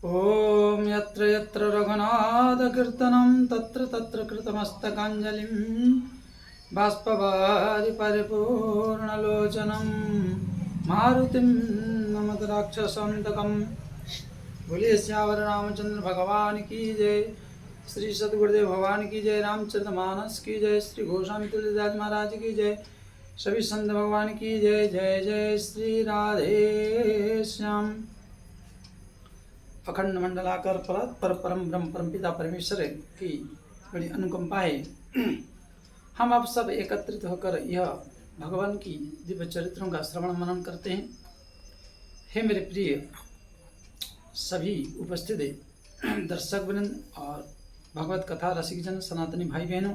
ॐ यत्र यत्र रघुनाथकीर्तनं तत्र तत्र कृतमस्तकाञ्जलिं बाष्पवारि परिपूर्णलोचनं मारुतिं नमत राक्षसान्तकं। बोलिए श्यावर रामचंद्र भगवान की जय। श्री सद्गुरुदेव भगवान की जय। रामचरितमानस की जय। श्री गोस्वामी तुलसीदास महाराज की जय। सभी संत भगवान की जय। जय जय श्री राधे श्याम। अखंड मंडलाकर पर परम ब्रह्म परमपिता परमेश्वर की बड़ी अनुकंपा है। हम आप सब एकत्रित होकर यह भगवान की दिव्य चरित्रों का श्रवण मनन करते हैं। हे मेरे प्रिय सभी उपस्थित दर्शक वृंद और भगवत कथा रसिक जन सनातनी भाई बहनों,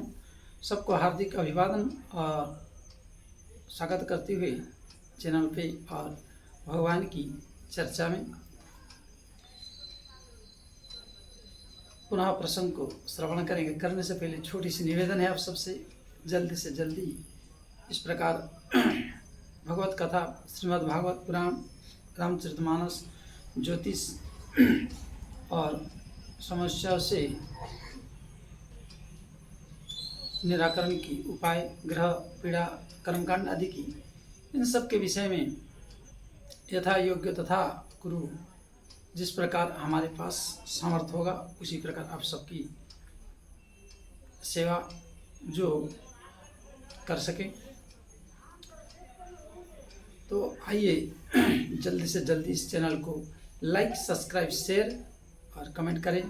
सबको हार्दिक अभिवादन और स्वागत करते हुए चैनल पे और भगवान की चर्चा में पुनः प्रसंग को श्रवण करेंगे। करने से पहले छोटी सी निवेदन है आप सबसे, जल्दी से जल्दी इस प्रकार भगवत कथा, श्रीमद् भागवत पुराण, रामचरितमानस, ज्योतिष और समस्याओं से निराकरण की उपाय, ग्रह पीड़ा, कर्मकांड आदि की, इन सब के विषय में यथा योग्य तथा गुरु जिस प्रकार हमारे पास सामर्थ्य होगा उसी प्रकार आप सबकी सेवा जो कर सके। तो आइए जल्दी से जल्दी इस चैनल को लाइक, सब्सक्राइब, शेयर और कमेंट करें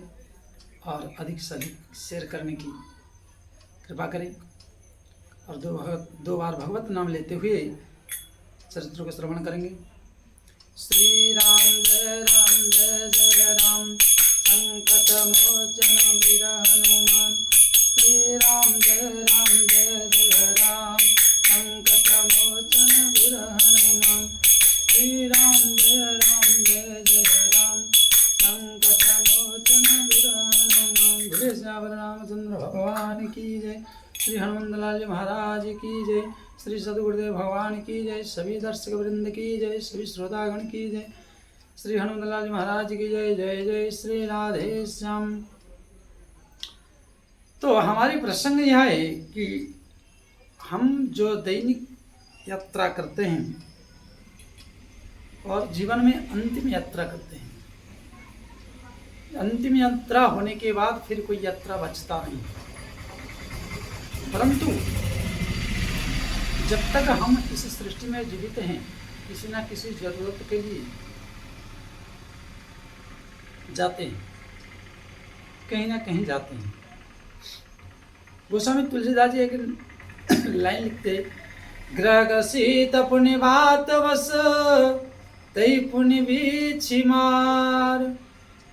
और अधिक से अधिक शेयर करने की कृपा करें और दो बार भगवत नाम लेते हुए चरित्रों को श्रवण करेंगे। श्री राम जय जय राम, संकट मोचन वीर हनुमान। श्री राम जय राम, संकट मोचन वीर हनुमान। श्री राम जय राम, संकट मोचन वीर हनुमान। बोले श्यावर रामचंद्र भगवान की जय। श्री हनुमंतलाल जी महाराज की जय। श्री सद्गुरुदेव भगवान की जय। सभी दर्शक वृंद की जय। सभी श्रोतागण की जय। श्री हनुमंतलाल जी महाराज की जय। जय जय श्री राधे श्याम। तो हमारी प्रसंग यह है कि हम जो दैनिक यात्रा करते हैं और जीवन में अंतिम यात्रा करते हैं, अंतिम यात्रा होने के बाद फिर कोई यात्रा बचता नहीं, परंतु जब तक हम इस सृष्टि में जीवित हैं किसी ना किसी जरूरत के लिए जाते हैं, कहीं ना कहीं जाते हैं। गोस्वामी तुलसीदास जी एक लाइन लिखते, ग्रह गसित पुण्य बात बस तई पुण्य बीछी मार,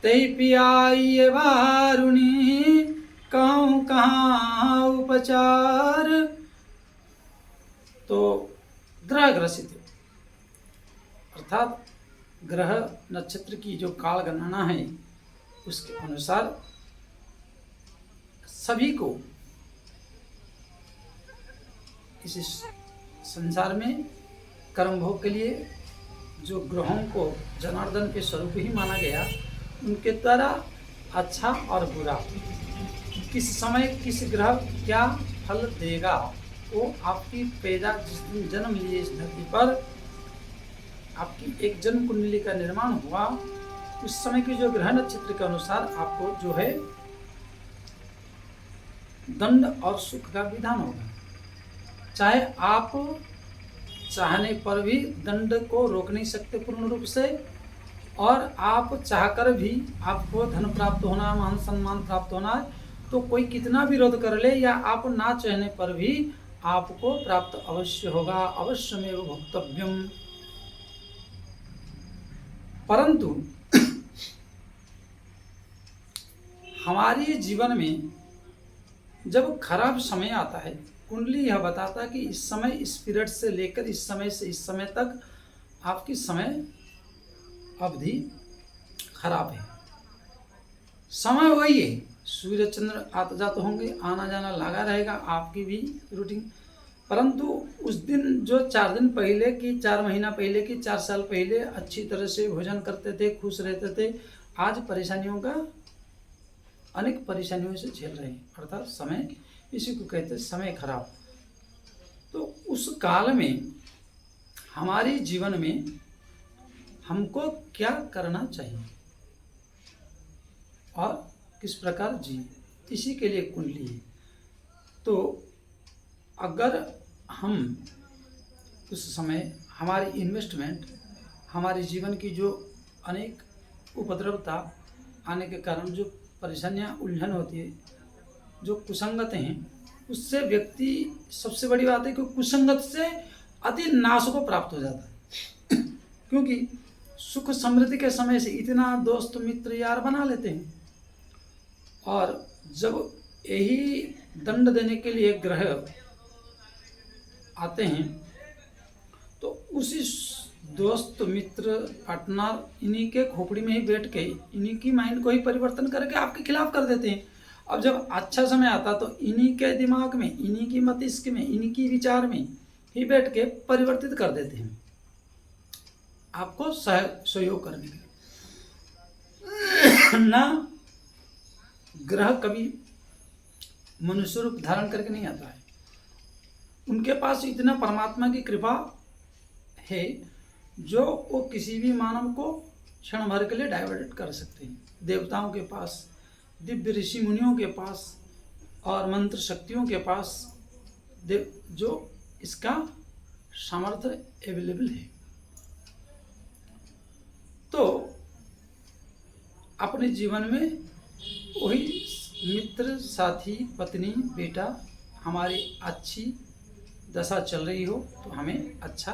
तई पियाई वारुणी कहूँ कहाँ उपचार। तो ग्रह ग्रसित अर्थात ग्रह नक्षत्र की जो काल गणना है उसके अनुसार सभी को इस संसार में कर्म भोग के लिए जो ग्रहों को जनार्दन के स्वरूप ही माना गया, उनके द्वारा अच्छा और बुरा किस समय किस ग्रह क्या फल देगा, वो आपकी पैदा जिस दिन जन्म लिए इस धरती पर आपकी एक जन्म कुंडली का निर्माण हुआ, उस समय के जो ग्रह नक्षत्र के अनुसार आपको जो है दंड और सुख का विधान होगा। चाहे आप चाहने पर भी दंड को रोक नहीं सकते पूर्ण रूप से, और आप चाहकर भी आपको धन प्राप्त होना, मान सम्मान प्राप्त होना, तो कोई कितना विरोध कर ले या आप ना चाहने पर भी आपको प्राप्त अवश्य होगा, अवश्यमेव भोक्तव्यम। परंतु हमारे जीवन में जब खराब समय आता है, कुंडली यह बताता है कि इस समय, इस पीरियड से लेकर इस समय से इस समय तक आपकी समय अवधि खराब है। समय वही है, सूर्य चंद्र आते जाते होंगे, आना जाना लगा रहेगा, आपकी भी रूटीन, परंतु उस दिन जो 4 दिन पहले की, 4 महीना पहले की, 4 साल पहले अच्छी तरह से भोजन करते थे, खुश रहते थे, आज परेशानियों का अनेक परेशानियों से झेल रहे हैं, अर्थात समय, इसी को कहते हैं समय खराब। तो उस काल में हमारे जीवन में हमको क्या करना चाहिए और किस प्रकार जिए, इसी के लिए कुंडली है। तो अगर हम उस समय हमारी इन्वेस्टमेंट, हमारे जीवन की जो अनेक उपद्रवता आने के कारण जो परेशानियां, उलझन होती है, जो कुसंगत हैं, उससे व्यक्ति, सबसे बड़ी बात है कि कुसंगत से अति नाश को प्राप्त हो जाता है क्योंकि सुख समृद्धि के समय से इतना दोस्त मित्र यार बना लेते हैं, और जब यही दंड देने के लिए ग्रह आते हैं तो उसी दोस्त मित्र पार्टनर इन्हीं के खोपड़ी में ही बैठ के इन्हीं की माइंड को ही परिवर्तन करके आपके खिलाफ कर देते हैं। अब जब अच्छा समय आता तो इन्हीं के दिमाग में, इन्हीं की मस्तिष्क में, इन्हीं की विचार में ही बैठ के परिवर्तित कर देते हैं आपको सहयोग करने के लिए। ना ग्रह कभी मनुष्य रूप धारण करके नहीं आता है, उनके पास इतना परमात्मा की कृपा है जो वो किसी भी मानव को क्षण भर के लिए डाइवर्ट कर सकते हैं। देवताओं के पास, दिव्य ऋषि मुनियों के पास और मंत्र शक्तियों के पास जो इसका सामर्थ्य अवेलेबल है। तो अपने जीवन में वही मित्र, साथी, पत्नी, बेटा हमारी अच्छी दशा चल रही हो तो हमें अच्छा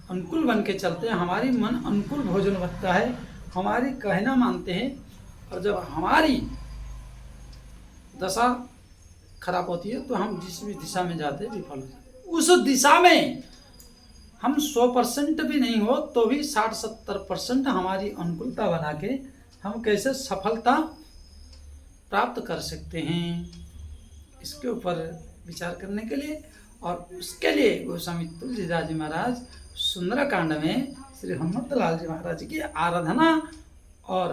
अनुकूल बन के चलते हैं, हमारी मन अनुकूल भोजन बनता है, हमारी कहना मानते हैं। और जब हमारी दशा खराब होती है तो हम जिस भी दिशा में जाते हैं विफल हो जाते हैं। उस दिशा में हम 100% भी नहीं हो तो भी 60-70% हमारी अनुकूलता बना के हम कैसे सफलता प्राप्त कर सकते हैं, इसके ऊपर विचार करने के लिए, और उसके लिए गोस्वामी तुलसीदास जी महाराज सुंदरकांड में श्री हनुमत लाल जी महाराज की आराधना और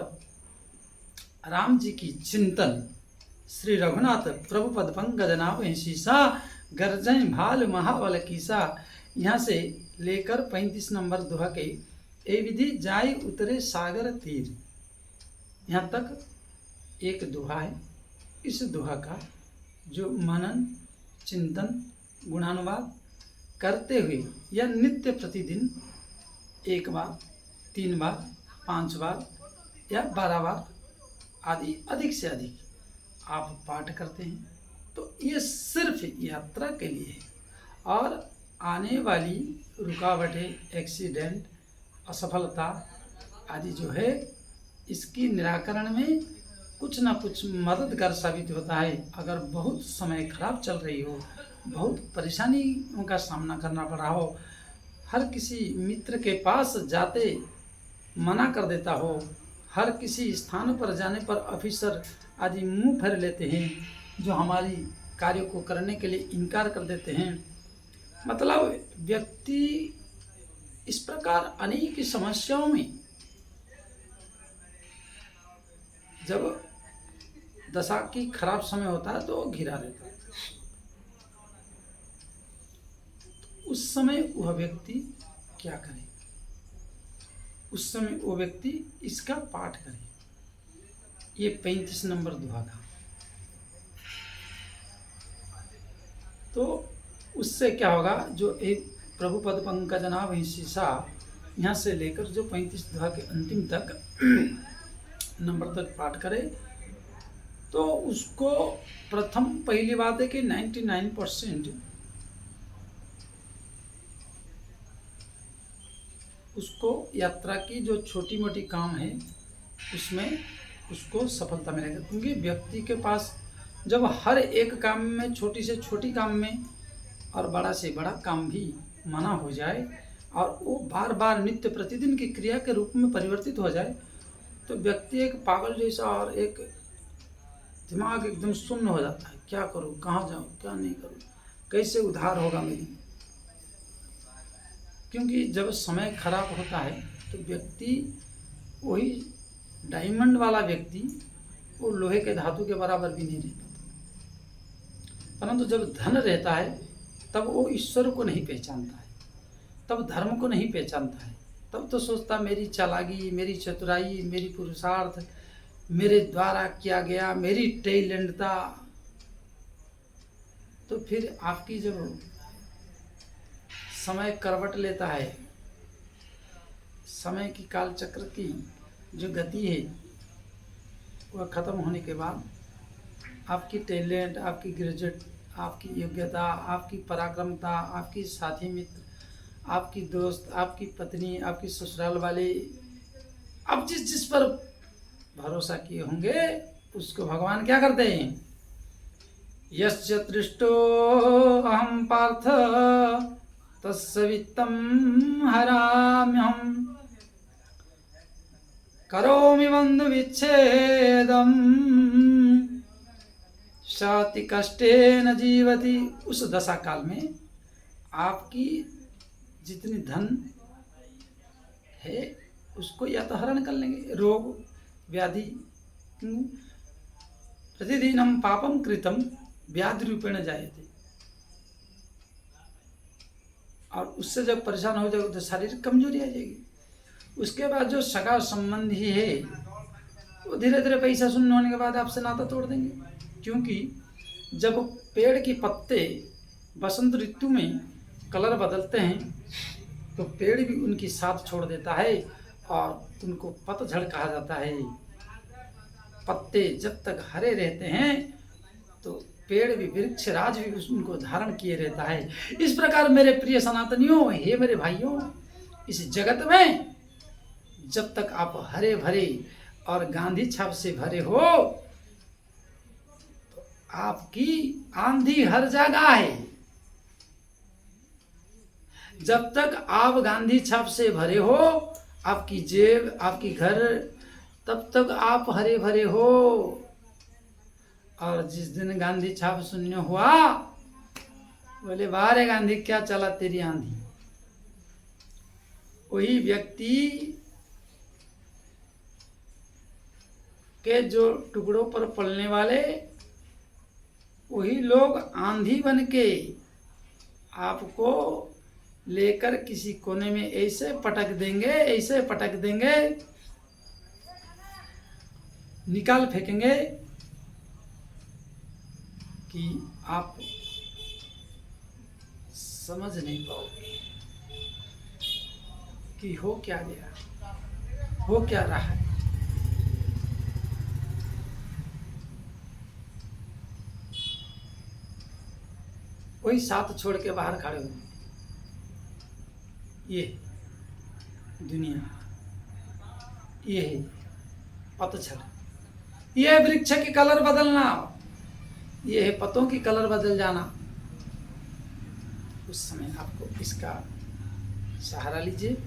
राम जी की चिंतन, श्री रघुनाथ प्रभु पद पंकज नाभ शीसा गर्जन भाल महाबल कीसा, यहाँ से लेकर 35 नंबर दोहा के ए विधि जाय उतरे सागर तीर, यहाँ तक एक दोहा है। इस दोहा का जो मनन, चिंतन, गुणानुवाद करते हुए या नित्य प्रतिदिन 1 बार, 3 बार, 5 बार या 12 बार आदि अधिक से अधिक आप पाठ करते हैं तो ये सिर्फ यात्रा के लिए है, और आने वाली रुकावटें, एक्सीडेंट, असफलता आदि जो है इसकी निराकरण में कुछ ना कुछ मददगार साबित होता है। अगर बहुत समय खराब चल रही हो, बहुत परेशानियों का सामना करना पड़ा हो, हर किसी मित्र के पास जाते मना कर देता हो, हर किसी स्थान पर जाने पर ऑफिसर आदि मुंह फेर लेते हैं, जो हमारी कार्य को करने के लिए इनकार कर देते हैं, मतलब व्यक्ति इस प्रकार अनेक समस्याओं में जब दशा की खराब समय होता है तो घिरा रहता है। उस समय वह व्यक्ति क्या करे? उस समय वो व्यक्ति इसका पाठ करे, ये 35 नंबर दोहा का। तो उससे क्या होगा, जो एक प्रभु पद पंकज नाभ शीसा, यहाँ से लेकर जो 35 दोहा के अंतिम तक नंबर तक पाठ करे तो उसको प्रथम पहली बात है कि 99% उसको यात्रा की जो छोटी मोटी काम है उसमें उसको सफलता मिलेगा। क्योंकि व्यक्ति के पास जब हर एक काम में, छोटी से छोटी काम में और बड़ा से बड़ा काम भी मना हो जाए और वो बार बार नित्य प्रतिदिन की क्रिया के रूप में परिवर्तित हो जाए तो व्यक्ति एक पागल जैसा और एक दिमाग एकदम शून्य हो जाता है। क्या करूं, कहाँ जाऊं, क्या नहीं करूं, कैसे उद्धार होगा मेरी। क्योंकि जब समय खराब होता है तो व्यक्ति वही डायमंड वाला व्यक्ति वो लोहे के धातु के बराबर भी नहीं रह पाता। परंतु जब धन रहता है तब वो ईश्वर को नहीं पहचानता है, तब धर्म को नहीं पहचानता है, तब तो सोचता मेरी चालाकी, मेरी चतुराई, मेरी पुरुषार्थ, मेरे द्वारा किया गया, मेरी टैलेंटता। तो फिर आपकी जब समय करवट लेता है, समय की काल चक्र की जो गति है वह खत्म होने के बाद आपकी टैलेंट, आपकी ग्रेजुएट, आपकी योग्यता, आपकी पराक्रमता, आपकी साथी मित्र, आपकी दोस्त, आपकी पत्नी, आपकी ससुराल वाले, अब जिस जिस पर भरोसा किए होंगे उसको भगवान क्या करते हैं? यस्य तृष्टो अहम पार्थ तस्य वित्तं हराम्यहम् करोमि बंधु विच्छेदम शाति कष्टेन जीवति। उस दशा काल में आपकी जितनी धन है उसको या तो हरण कर लेंगे, रोग व्याधि। प्रतिदिनम पापम कृतम व्याधि रूपेण जायते। और उससे जब परेशान हो जाएगा तो शारीरिक कमजोरी आ जाएगी। उसके बाद जो सगा संबंधी है वो धीरे धीरे पैसा शून्य होने के बाद आपसे नाता तोड़ देंगे, क्योंकि जब पेड़ के पत्ते बसंत ऋतु में कलर बदलते हैं तो पेड़ भी उनकी साथ छोड़ देता है और उनको पतझड़ कहा जाता है। पत्ते जब तक हरे रहते हैं तो पेड़ भी, वृक्ष राज भी उनको धारण किए रहता है। इस प्रकार मेरे प्रिय सनातनियों, हे मेरे भाइयों, इस जगत में जब तक आप हरे भरे और गांधी छाप से भरे हो तो आपकी आंधी हर जगह है। जब तक आप गांधी छाप से भरे हो, आपकी जेब, आपकी घर, तब तक आप हरे भरे हो। और जिस दिन गांधी छाप शून्य हुआ, बोले बारे गांधी क्या चला तेरी आंधी, वही व्यक्ति के जो टुकड़ों पर पलने वाले वही लोग आंधी बन के आपको लेकर किसी कोने में ऐसे पटक देंगे, ऐसे पटक देंगे, निकाल फेंकेंगे कि आप समझ नहीं पाओगे कि हो क्या गया, हो क्या रहा है। वही साथ छोड़ के बाहर खड़े हुए। ये दुनिया, ये है पतझड़, ये है वृक्ष की कलर बदलना, ये है पतों की कलर बदल जाना। उस समय आपको इसका सहारा लीजिए।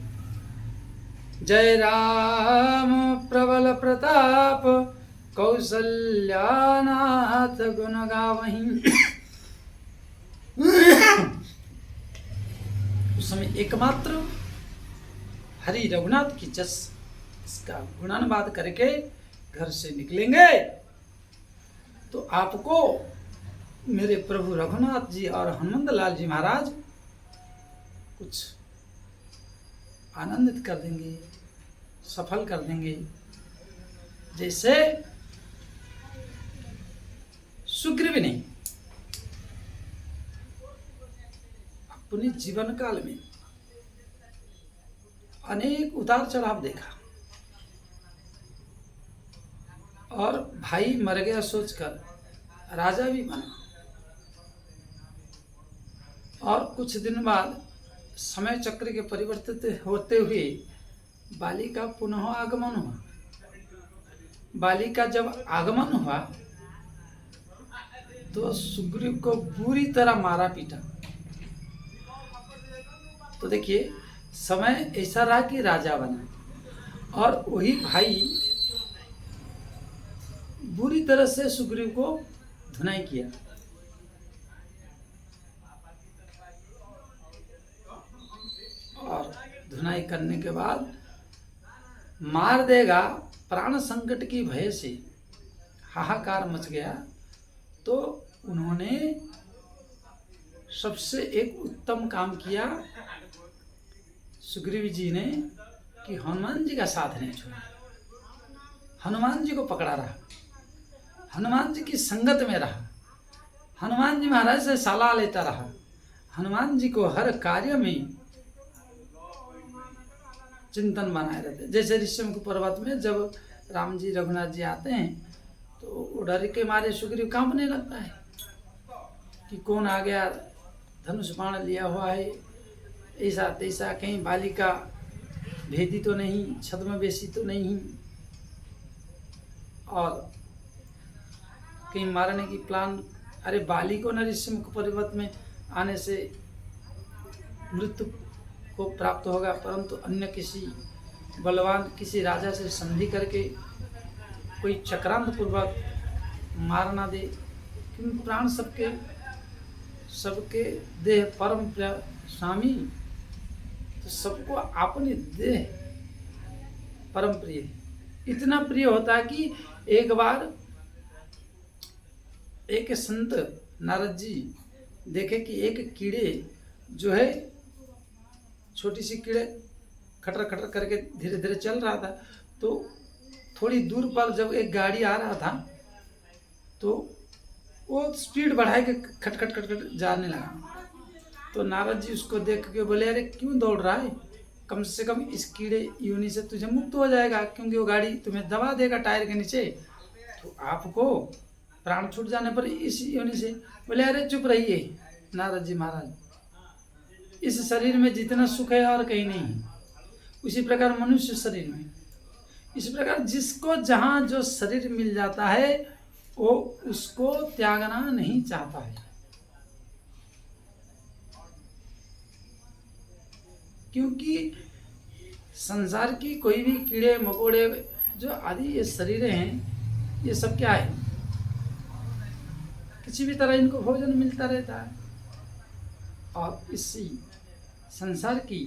जय राम प्रबल प्रताप कौसल्यानाथ गुण गावहीं। उस समय एकमात्र हरि रघुनाथ की जस इसका गुणानुवाद करके घर से निकलेंगे तो आपको मेरे प्रभु रघुनाथ जी और हनुमंत लाल जी महाराज कुछ आनंदित कर देंगे, सफल कर देंगे। जैसे सुग्रीव ने अपने जीवन काल में अनेक उतार चढ़ाव देखा और भाई मर गया सोचकर राजा भी बना, और कुछ दिन बाद समय चक्र के परिवर्तित होते हुए बाली का पुनः आगमन हुआ। बाली का जब आगमन हुआ तो सुग्रीव को बुरी तरह मारा पीटा। तो देखिए समय ऐसा रहा कि राजा बना और वही भाई बुरी तरह से सुग्रीव को धुनाई किया। और धुनाई करने के बाद मार देगा प्राण संकट की भय से हाहाकार मच गया, तो उन्होंने सबसे एक उत्तम काम किया सुग्रीव जी ने कि हनुमान जी का साथ नहीं छोड़ा, हनुमान जी को पकड़ा रहा, हनुमान जी की संगत में रहा, हनुमान जी महाराज से सलाह लेता रहा, हनुमान जी को हर कार्य में चिंतन बनाए रहते। जैसे ऋषिमुख पर्वत में जब राम जी रघुनाथ जी आते हैं तो डर के मारे सुग्रीव कांपने लगता है कि कौन आ गया, धनुष बाण लिया हुआ है, ऐसा तैसा, कहीं बालिका भेदी तो नहीं, छद्मवेशी तो नहीं, और कहीं मारने की प्लान। अरे बाली को न ऋषिमुख पर्वत में आने से मृत्यु को प्राप्त होगा, परंतु अन्य किसी बलवान किसी राजा से संधि करके कोई चक्रांत पूर्वक मार ना दे, क्योंकि प्राण सबके देह परम स्वामी, तो सबको अपनी देह परम प्रिय, इतना प्रिय होता है कि एक बार एक संत नारद जी देखे कि एक कीड़े जो है, छोटी सी कीड़े खटर खटर करके धीरे धीरे चल रहा था, तो थोड़ी दूर पर जब एक गाड़ी आ रहा था तो वो स्पीड बढ़ाए के खट खट खट खट जाने लगा। तो नारद जी उसको देख के बोले, अरे क्यों दौड़ रहा है, कम से कम इस कीड़े योनि से तुझे मुक्त हो जाएगा, क्योंकि वो गाड़ी तुम्हें दबा देगा टायर के नीचे, तो आपको प्राण छूट जाने पर इस योनि से। बोले अरे चुप रहिए नारद जी महाराज, इस शरीर में जितना सुख है और कहीं नहीं है, उसी प्रकार मनुष्य शरीर में, इस प्रकार जिसको जहाँ जो शरीर मिल जाता है वो उसको त्यागना नहीं चाहता है, क्योंकि संसार की कोई भी कीड़े मकोड़े जो आदि ये शरीरें हैं, ये सब क्या है, किसी भी तरह इनको भोजन मिलता रहता है, और इसी संसार की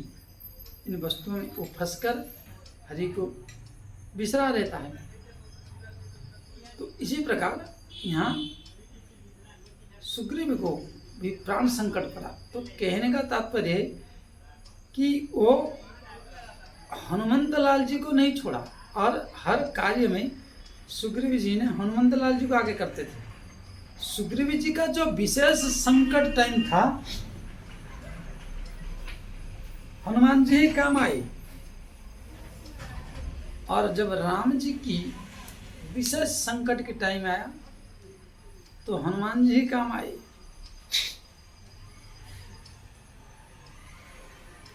इन वस्तुओं में वो फंसकर हरि को बिसरा रहता है। तो इसी प्रकार यहाँ सुग्रीव को भी प्राण संकट पड़ा, तो कहने का तात्पर्य है कि वो हनुमंत लाल जी को नहीं छोड़ा, और हर कार्य में सुग्रीव जी ने हनुमंत लाल जी को आगे करते थे। सुग्रीव जी का जो विशेष संकट टाइम था, हनुमान जी ही काम आए, और जब राम जी की विशेष संकट के टाइम आया तो हनुमान जी ही काम आए।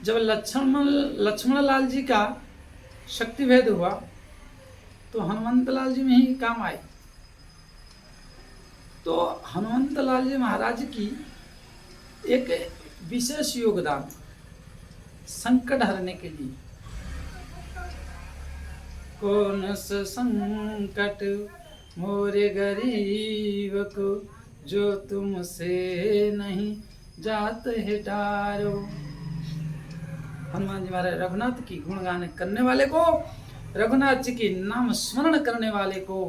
जब लक्ष्मण लाल जी का शक्ति भेद हुआ तो हनुमंत लाल जी में ही काम आए। तो हनुमंत लाल जी महाराज की एक विशेष योगदान संकट हरने के लिए, कौन सा संकट मोरे गरीब को जो तुमसे नहीं जात है डारो। हनुमान जी महाराज रघुनाथ की गुणगान करने वाले को, रघुनाथ जी की नाम स्मरण करने वाले को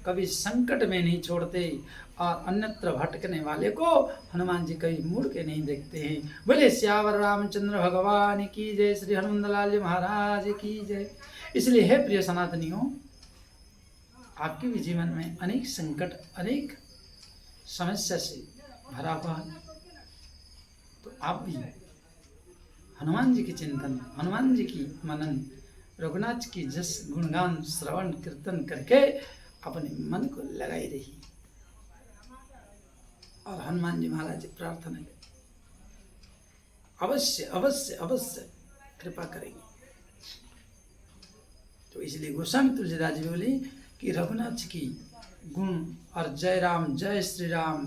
कभी संकट में नहीं छोड़ते, और अन्यत्र भटकने वाले को हनुमान जी कभी मुड़ के नहीं देखते हैं। बोले श्यावर रामचंद्र भगवान की जय, श्री हनुमान लाल जी महाराज की जय। इसलिए है प्रिय सनातनियों, आपके भी जीवन में अनेक संकट, अनेक समस्या से भरा हुआ है, तो आप भी हनुमान जी के चिंतन, हनुमान जी की मनन, रघुनाथ की जस गुणगान श्रवण कीर्तन करके अपने मन को लगाई रही, और हनुमान जी महाराज जी प्रार्थना अवश्य अवश्य अवश्य कृपा करेंगे। तो इसलिए गोस्वामी तुलसीदास जी बोले कि रघुनाथ की गुण और जय राम, जय श्री राम,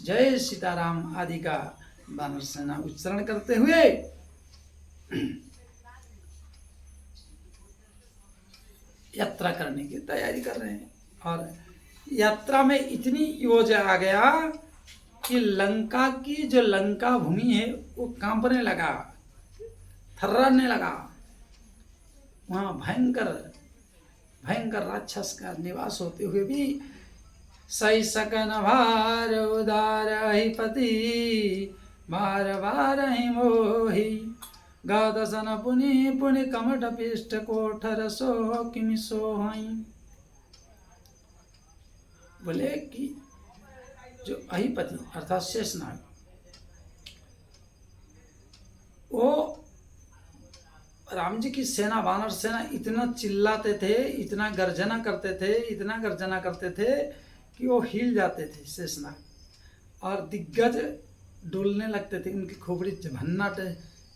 जय सीताराम आदि का वानर सेना उच्चारण करते हुए यात्रा करने की तैयारी कर रहे हैं। और यात्रा में इतनी योज आ गया कि लंका की जो लंका भूमि है वो कांपने लगा, थर्राने लगा। वहाँ भयंकर भयंकर राक्षस का निवास होते हुए भी सही सकन भार उदार ही पति बार बार ही मोही गादसन पुनि पुनि कमट पिष्ट कोठर सो किमि सोहई। बोले कि जो अहिपति अर्थात शेषनाग, वो राम जी की सेना, वानर सेना इतना चिल्लाते थे, इतना गर्जना करते थे कि वो हिल जाते थे शेषनाग, और दिग्गज डोलने लगते थे, उनकी खोपड़ी भन्नाट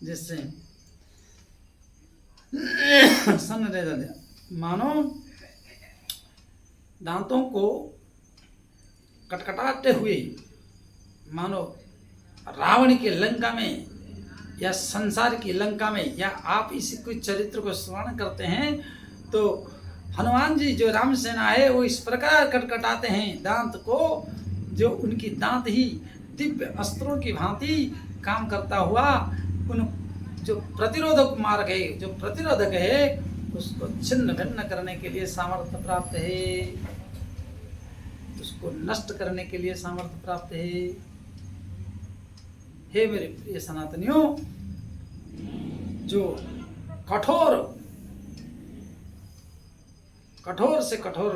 जैसे सन रह जाते, मानो दांतों को कटकटाते हुए, मानो रावण की लंका में या संसार की लंका में, या आप इसी कोई चरित्र को स्मरण करते हैं तो हनुमान जी जो राम सेना है वो इस प्रकार कटकटाते हैं दांत को, जो उनकी दांत ही दिव्य अस्त्रों की भांति काम करता हुआ उन जो प्रतिरोधक मार्ग है, जो प्रतिरोधक है, उसको छिन्न भिन्न करने के लिए सामर्थ्य प्राप्त है, उसको नष्ट करने के लिए सामर्थ्य प्राप्त है। हे मेरे प्रिय सनातनियों, जो कठोर से कठोर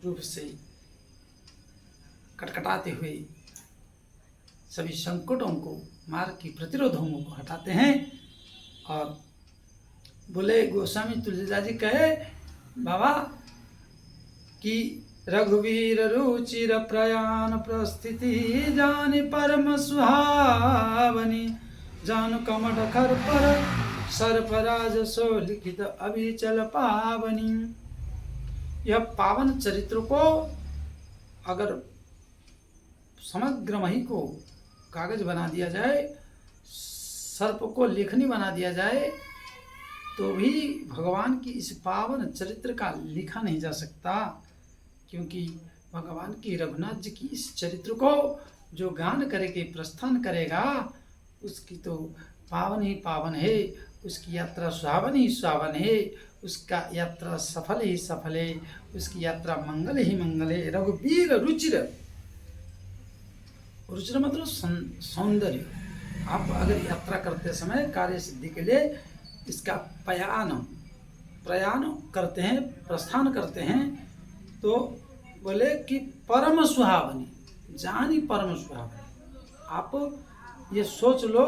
रूप से कटकटाते हुए सभी संकटों को, मार्ग की प्रतिरोधों को हटाते हैं। और बोले गोस्वामी तुलसीदास जी कहे बाबा कि रघुवीर रुचिर प्रयाण प्रस्थिति जानि परम सुहावनी, जानु कमठ खर पर सर्पराज सो लिखित अभिचल पावनी। यह पावन चरित्र को अगर समग्र मही को कागज बना दिया जाए, सर्प को लेखनी बना दिया जाए, तो भी भगवान की इस पावन चरित्र का लिखा नहीं जा सकता, क्योंकि भगवान की रघुनाथ जी की इस चरित्र को जो गान करके प्रस्थान करेगा उसकी तो पावन ही पावन है, उसकी यात्रा सुहावन ही सुहावन है, उसका यात्रा सफल ही सफल है, उसकी यात्रा मंगल ही मंगल है। रघुवीर रुचिर, रुचिर मतलब सौंदर्य। आप अगर यात्रा करते समय कार्य सिद्धि के लिए इसका प्रयाण करते हैं, प्रस्थान करते हैं, तो बोले कि परम सुहावनी, जानी परम सुहावनी। आप ये सोच लो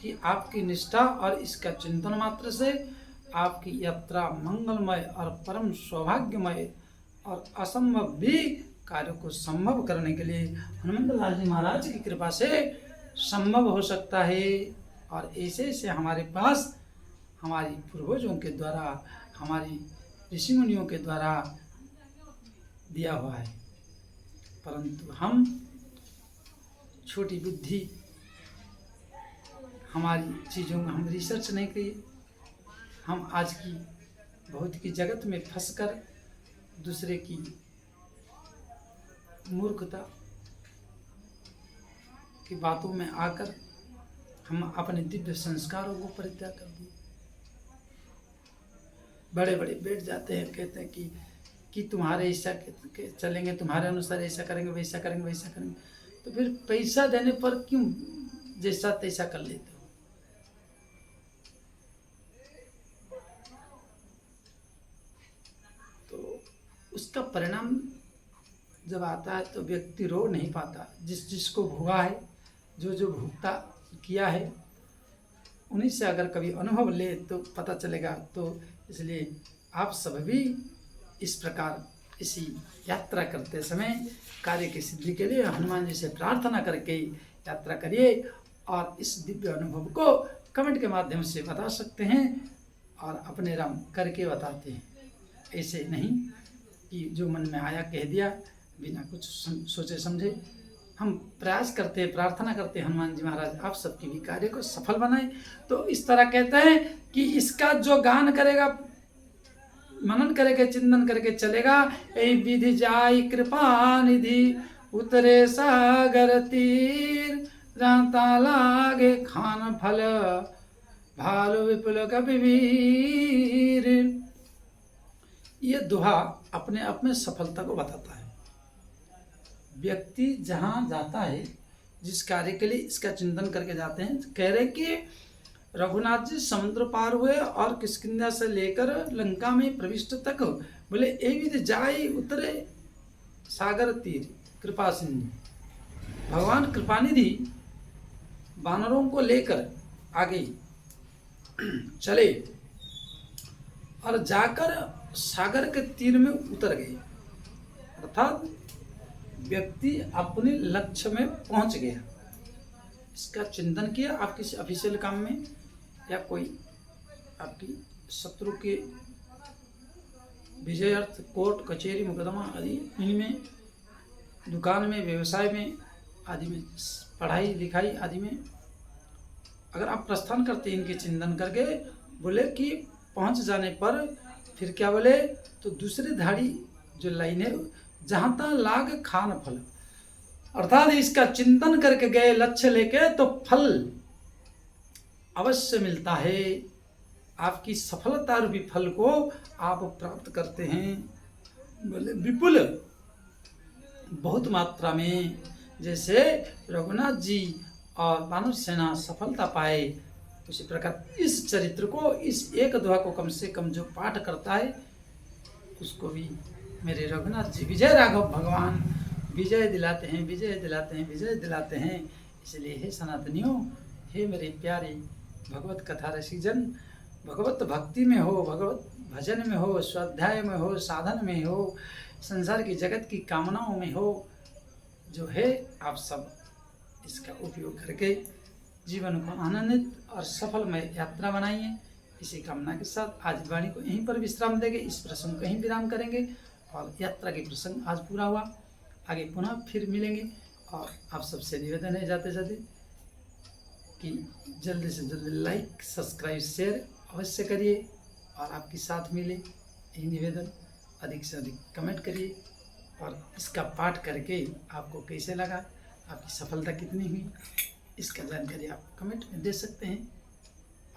कि आपकी निष्ठा और इसका चिंतन मात्र से आपकी यात्रा मंगलमय और परम सौभाग्यमय और असंभव भी कार्य को संभव करने के लिए हनुमंत लाल जी महाराज की कृपा से संभव हो सकता है। और ऐसे से हमारे पास हमारी पूर्वजों के द्वारा, हमारी ऋषि मुनियों के द्वारा दिया हुआ है, परंतु हम छोटी बुद्धि, हमारी चीज़ों में हम रिसर्च नहीं किए, हम आज की भौतिक जगत में फंसकर दूसरे की मूर्खता की बातों में आकर हम अपने दिव्य संस्कारों को परित्याग कर दिए। बड़े बड़े बैठ जाते हैं, कहते हैं कि तुम्हारे ऐसा चलेंगे, तुम्हारे अनुसार ऐसा करेंगे, वैसा करेंगे, वैसा करेंगे। तो फिर पैसा देने पर क्यों जैसा तैसा कर लेते हो? तो उसका परिणाम जब आता है तो व्यक्ति रो नहीं पाता। जिसको भोगा है, जो भुगता किया है, उन्हीं से अगर कभी अनुभव ले तो पता चलेगा। तो इसलिए आप सब भी इस प्रकार इसी यात्रा करते समय कार्य की सिद्धि के लिए हनुमान जी से प्रार्थना करके यात्रा करिए, और इस दिव्य अनुभव को कमेंट के माध्यम से बता सकते हैं और अपने राम करके बताते हैं। ऐसे नहीं कि जो मन में आया कह दिया बिना कुछ सोचे समझे। हम प्रयास करते हैं, प्रार्थना करते हैं हनुमान जी महाराज आप सबके भी कार्य को सफल बनाए। तो इस तरह कहते हैं कि इसका जो गान करेगा, मनन करके, चिंतन करके चलेगा, यही विधि जाई कृपा निधि, उतरे सागर तीर, जाता लागे खान फल, भालु विपुल कपिवीर। ये दोहा अपने आप में सफलता को बताता है। व्यक्ति जहाँ जाता है, जिस कार्य के लिए इसका चिंतन करके जाते हैं, कह रहे कि रघुनाथ जी समुद्र पार हुए और किष्किंधा से लेकर लंका में प्रविष्ट तक, बोले ए विधि जाए उतरे सागर तीर कृपा सिंधु। भगवान कृपानिधि वानरों को लेकर आगे चले और जाकर सागर के तीर में उतर गए, अर्थात व्यक्ति अपने लक्ष्य में पहुंच गया। इसका चिंतन किया आप किसी ऑफिशियल काम में या कोई आपकी शत्रु के विजय अर्थ कोर्ट कचहरी मुकदमा आदि इनमें, दुकान में, व्यवसाय में आदि में, पढ़ाई लिखाई आदि में अगर आप प्रस्थान करते हैं इनके चिंतन करके, बोले कि पहुंच जाने पर फिर क्या बोले, तो दूसरी धाड़ी जो लाइन है, जहां तक लाग खान फल, अर्थात इसका चिंतन करके गए लक्ष्य लेके तो फल अवश्य मिलता है। आपकी सफलता रूपी फल को आप प्राप्त करते हैं, बोले विपुल बहुत मात्रा में। जैसे रघुनाथ जी और वानर सेना सफलता पाए, उसी प्रकार इस चरित्र को, इस एक दोहा को कम से कम जो पाठ करता है उसको भी मेरे रघुनाथ जी विजय राघव भगवान विजय दिलाते हैं, विजय दिलाते हैं, विजय दिलाते हैं। इसलिए हे सनातनियों, हे मेरे प्यारे भगवत कथा रसिकजन, भगवत भक्ति में हो, भगवत भजन में हो, स्वाध्याय में हो, साधन में हो, संसार की जगत की कामनाओं में हो, जो है आप सब इसका उपयोग करके जीवन को आनंदित और सफलमय यात्रा बनाइए। इसी कामना के साथ आज वाणी को यहीं पर विश्राम देंगे, इस प्रसंग को यहीं विराम करेंगे और यात्रा के प्रसंग आज पूरा हुआ। आगे पुनः फिर मिलेंगे और आप सबसे निवेदन है जाते जाते कि जल्दी से जल्दी लाइक सब्सक्राइब शेयर अवश्य करिए और आपके साथ मिले यही निवेदन। अधिक से अधिक कमेंट करिए और इसका पाठ करके आपको कैसे लगा, आपकी सफलता कितनी हुई, इसका जानकारी आप कमेंट में दे सकते हैं।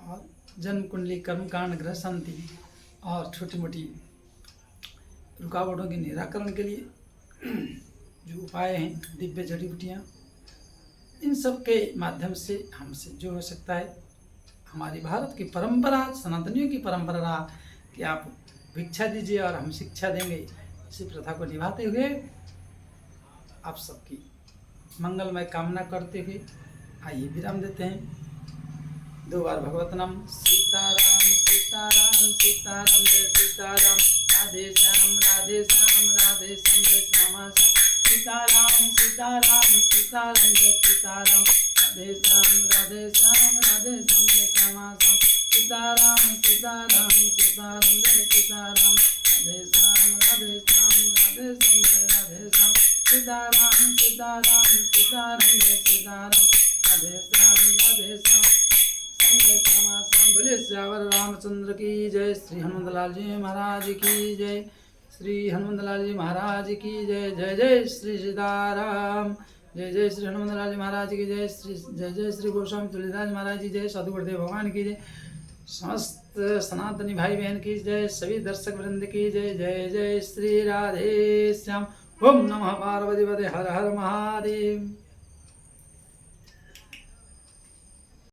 और जन्म कुंडली, कर्मकांड, ग्रह शांति और छोटी मोटी रुकावटों के निराकरण के लिए जो उपाय हैं, दिव्य जड़ी बूटियाँ, इन सब के माध्यम से हमसे जो हो सकता है। हमारी भारत की परंपरा, सनातनियों की परंपरा रहा कि आप भिक्षा दीजिए और हम शिक्षा देंगे। इसी प्रथा को निभाते हुए आप सबकी मंगलमय कामना करते हुए आइए विराम देते हैं। 2 बार भगवत नाम सीताराम सीताराम सीताराम जय सीताराम, राधे श्याम राधे श्याम राधे श्याम जय श्यामा श्याम, सीताराम सीताराम सीताराम जय सीताराम, राधे श्याम राधे श्याम राधे श्याम जय श्यामा श्याम, सीताराम सीताराम सीताराम जय सीताराम, राधे श्याम राधे श्याम राधे श्याम जय राधे श्याम, सीताराम सीताराम सीताराम जय सीताराम, राधे श्याम राधे श्याम संजय श्यामा श्याम। बोले श्यावर रामचंद्र की जय, श्री हनुमंतलाल जी महाराज की जय, श्री हनुमंतलाल जी महाराज की जय। जय जय श्री सीताराम, जय जय श्री हनुमंतलाल जी महाराज की जय, जय जय श्री गोस्वामी तुलसीदास महाराज की जय, साधु गुरुदेव भगवान की जय, समस्त सनातनी भाई बहन की जय, सभी दर्शक वृंद की जय। जय जय श्री राधे श्याम। ओम नमः पार्वती पते, हर हर महादेव।